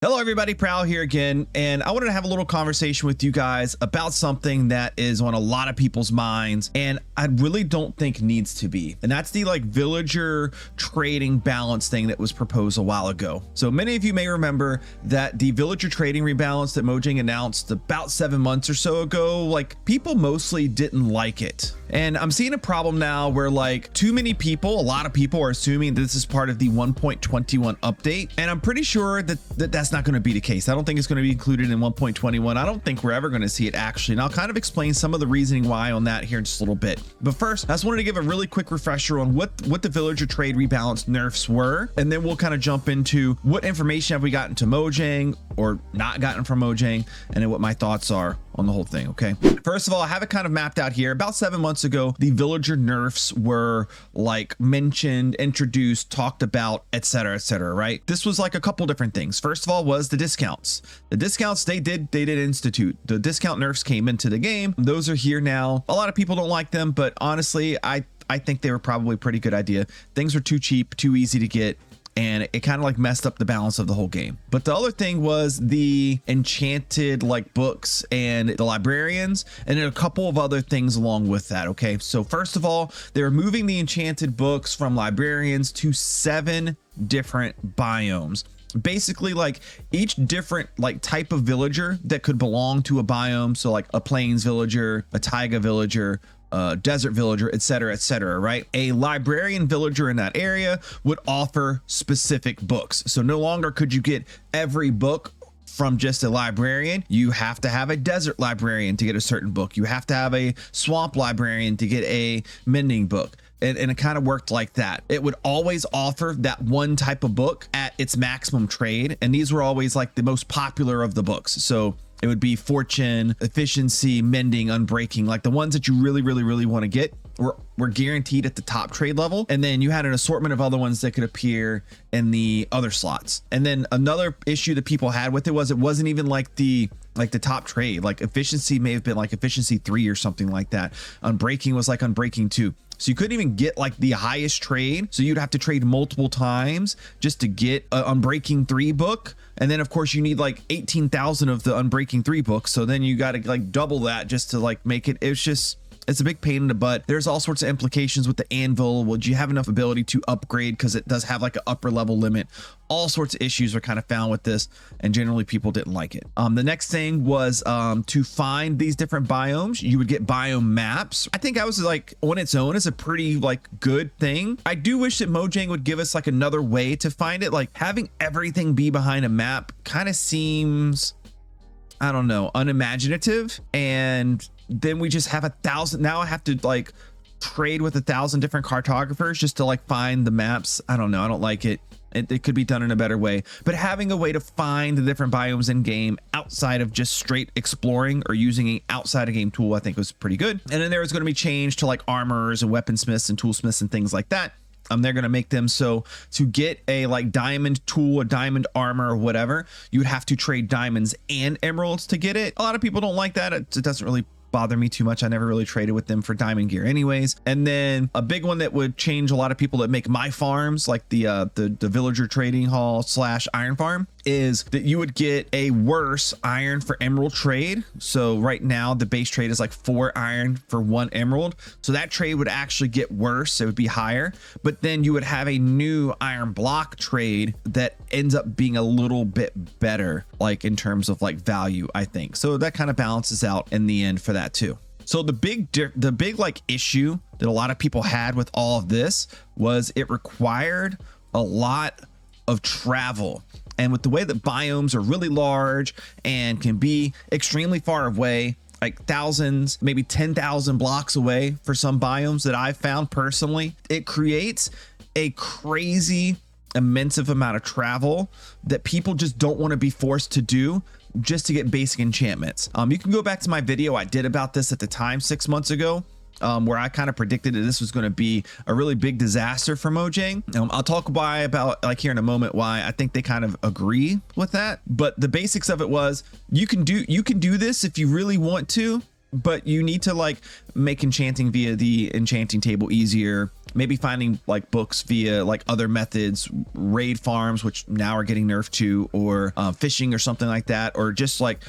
Hello everybody, Prowl here again, and I wanted to have a little conversation with you guys about something that is on a lot of people's minds and I really don't think needs to be, and that's the villager trading balance thing that was proposed a while ago. So many of you may remember that the villager trading rebalance that Mojang announced about 7 months or so ago, people mostly didn't like it. And I'm seeing a problem now where too many people, a lot of people are assuming this is part of the 1.21 update, and I'm pretty sure that that's not going to be the case. I don't think it's going to be included in 1.21. I don't think we're ever going to see it actually, and I'll kind of explain some of the reasoning why on that here in just a little bit. But first, I just wanted to give a really quick refresher on what the villager trade rebalance nerfs were, and then we'll kind of jump into what information have we gotten to Mojang or not gotten from Mojang, and then what my thoughts are on the whole thing. Okay, first of all, I have it kind of mapped out here. About 7 months ago, the villager nerfs were mentioned, introduced, talked about, etc., right? This was a couple different things. First of all was the discounts. The discounts they did institute. The discount nerfs came into the game. Those are here now. A lot of people don't like them, but honestly, I think they were probably a pretty good idea. Things were too cheap, too easy to get, and it kind of messed up the balance of the whole game. But the other thing was the enchanted books and the librarians, and then a couple of other things along with that. Okay, so first of all, they're moving the enchanted books from librarians to 7 different biomes. Basically, each different type of villager that could belong to a biome, so a plains villager, a taiga villager, desert villager, etc., right? A librarian villager in that area would offer specific books. So no longer could you get every book from just a librarian. You have to have a desert librarian to get a certain book. You have to have a swamp librarian to get a mending book. And it kind of worked like that. It would always offer that one type of book at its maximum trade, and these were always the most popular of the books. So it would be fortune, efficiency, mending, unbreaking, the ones that you really want to get were guaranteed at the top trade level. And then you had an assortment of other ones that could appear in the other slots. And then another issue that people had with it was it wasn't even the top trade. Efficiency may have been efficiency 3 or something like that. Unbreaking was unbreaking 2. So you couldn't even get the highest trade. So you'd have to trade multiple times just to get an Unbreaking 3 book. And then of course you need 18,000 of the Unbreaking 3 books. So then you got to double that just to make it. It's a big pain in the butt. There's all sorts of implications with the anvil. Would you have enough ability to upgrade? Because it does have an upper level limit. All sorts of issues are kind of found with this, and generally people didn't like it. The next thing was to find these different biomes. You would get biome maps. I think that was on its own is a pretty good thing. I do wish that Mojang would give us another way to find it. Having everything be behind a map kind of seems, I don't know, unimaginative. And then we just have 1,000. Now I have to trade with 1,000 different cartographers just to find the maps. I don't know. I don't like it. It could be done in a better way, but having a way to find the different biomes in game outside of just straight exploring or using an outside of game tool, I think was pretty good. And then there was going to be change to armorers and weaponsmiths and toolsmiths and things like that. They're going to make them so to get a diamond tool, a diamond armor or whatever, you would have to trade diamonds and emeralds to get it. A lot of people don't like that. It doesn't really bother me too much. I never really traded with them for diamond gear anyways. And then a big one that would change a lot of people that make my farms, the villager trading hall / iron farm, is that you would get a worse iron for emerald trade. So right now the base trade is 4 iron for 1 emerald. So that trade would actually get worse. It would be higher, but then you would have a new iron block trade that ends up being a little bit better, in terms of value, I think. So that kind of balances out in the end for that too. So the big issue that a lot of people had with all of this was it required a lot of travel. And with the way that biomes are really large and can be extremely far away, thousands, maybe 10,000 blocks away for some biomes that I've found personally, it creates a crazy immense amount of travel that people just don't want to be forced to do just to get basic enchantments. You can go back to my video I did about this at the time 6 months ago. Where I kind of predicted that this was going to be a really big disaster for Mojang. I'll talk about here in a moment why I think they kind of agree with that. But the basics of it was you can do this if you really want to, but you need to make enchanting via the enchanting table easier. maybe finding like books via like other methods, raid farms, which now are getting nerfed to, or fishing or something like that, or just like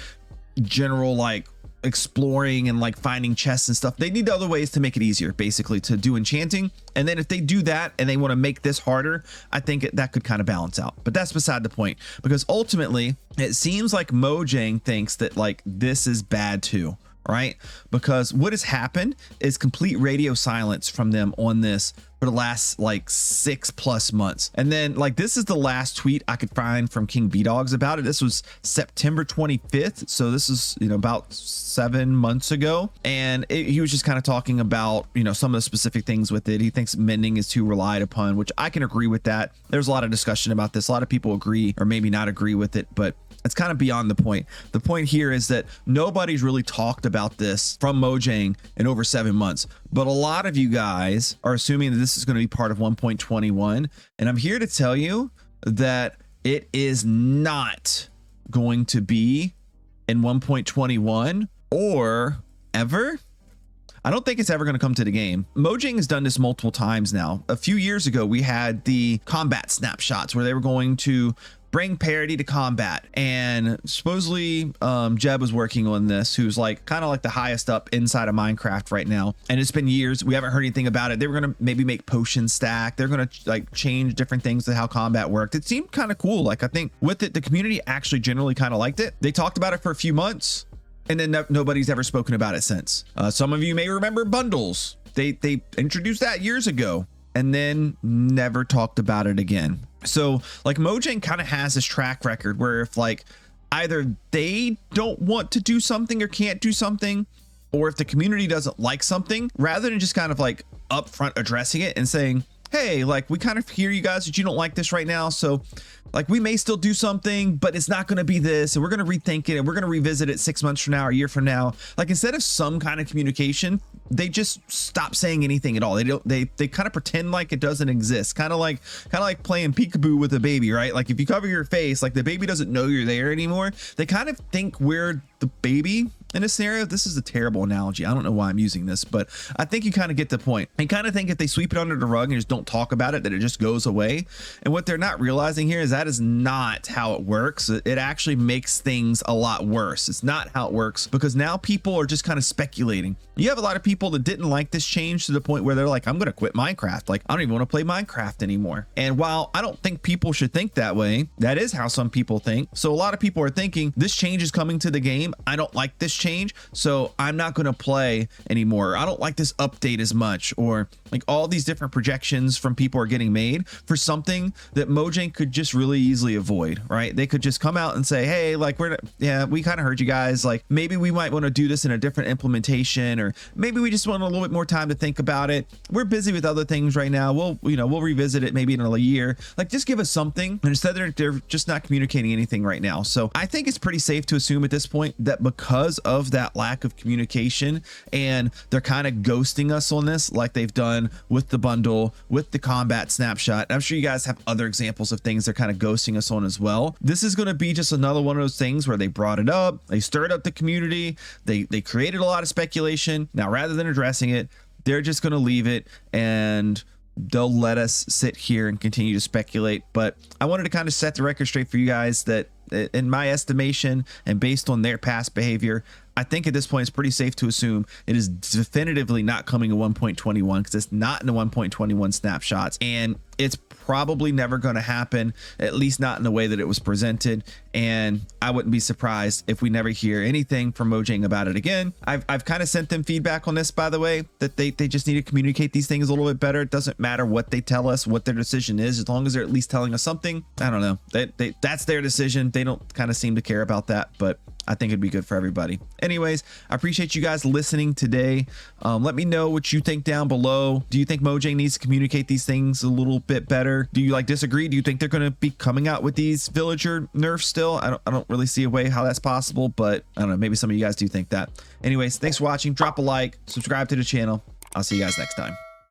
general like exploring and like finding chests and stuff. They need other ways to make it easier, basically, to do enchanting. And then if they do that and they want to make this harder, I think that could kind of balance out. But that's beside the point, because ultimately it seems like Mojang thinks that like this is bad too, right? Because what has happened is complete radio silence from them on this for the last like 6+ months. And then like this is the last tweet I could find from King B-Dogs about it. This was September 25th. So this is, you know, about 7 months ago. And he was just kind of talking about, you know, some of the specific things with it. He thinks mending is too relied upon, which I can agree with that. There's a lot of discussion about this. A lot of people agree or maybe not agree with it, but it's kind of beyond the point. The point here is that nobody's really talked about this from Mojang in over 7 months, but a lot of you guys are assuming that this is going to be part of 1.21. And I'm here to tell you that it is not going to be in 1.21 or ever. I don't think it's ever going to come to the game. Mojang has done this multiple times now. A few years ago, we had the combat snapshots where they were going to bring parity to combat, and supposedly Jeb was working on this, who's like kind of like the highest up inside of Minecraft right now, and it's been years. We haven't heard anything about it. They were gonna maybe make potions stack. They're gonna like change different things to how combat worked. It seemed kind of cool. Like I think with it, the community actually generally kind of liked it. They talked about it for a few months, and then nobody's ever spoken about it since. Some of you may remember bundles. They introduced that years ago and then never talked about it again. So like Mojang kind of has this track record where if like either they don't want to do something or can't do something, or if the community doesn't like something, rather than just kind of like upfront addressing it and saying, hey, like we kind of hear you guys that you don't like this right now, so like we may still do something, but it's not going to be this, and we're going to rethink it, and we're going to revisit it 6 months from now or a year from now. Like instead of some kind of communication, they just stop saying anything at all. They kind of pretend like it doesn't exist, kind of like playing peekaboo with a baby, right? Like if you cover your face, like the baby doesn't know you're there anymore. They kind of think we're the baby in a scenario. This is a terrible analogy. I don't know why I'm using this, but I think you kind of get the point. I kind of think if they sweep it under the rug and just don't talk about it, that it just goes away. And what they're not realizing here is that is not how it works. It actually makes things a lot worse. It's not how it works, because now people are just kind of speculating. You have a lot of people that didn't like this change to the point where they're like, I'm going to quit Minecraft. Like, I don't even want to play Minecraft anymore. And while I don't think people should think that way, that is how some people think. So a lot of people are thinking this change is coming to the game. I don't like this change, so I'm not going to play anymore. I don't like this update as much, or like all these different projections from people are getting made for something that Mojang could just really easily avoid, right? They could just come out and say, hey, like we kind of heard you guys, like maybe we might want to do this in a different implementation, or maybe we just want a little bit more time to think about it. We're busy with other things right now. We'll revisit it maybe in a year. Like just give us something. And instead they're just not communicating anything right now. So I think it's pretty safe to assume at this point that because of that lack of communication, and they're kind of ghosting us on this, like they've done with the bundle, with the combat snapshot. I'm sure you guys have other examples of things they're kind of ghosting us on as well. This is going to be just another one of those things where they brought it up, they stirred up the community, they created a lot of speculation. Now, rather than addressing it, they're just going to leave it, and they'll let us sit here and continue to speculate. But I wanted to kind of set the record straight for you guys that in my estimation, and based on their past behavior, I think at this point it's pretty safe to assume it is definitively not coming in 1.21, because it's not in the 1.21 snapshots, and it's probably never going to happen, at least not in the way that it was presented. And I wouldn't be surprised if we never hear anything from Mojang about it again. I've kind of sent them feedback on this, by the way, that they just need to communicate these things a little bit better. It doesn't matter what they tell us, what their decision is, as long as they're at least telling us something. I don't know, that's their decision. They don't kind of seem to care about that, but I think it'd be good for everybody. Anyways, I appreciate you guys listening today. Let me know what you think down below. Do you think Mojang needs to communicate these things a little bit better? Do you like disagree? Do you think they're going to be coming out with these villager nerfs still? I don't really see a way how that's possible, but I don't know, maybe some of you guys do think that. Anyways, thanks for watching. Drop a like, subscribe to the channel. I'll see you guys next time.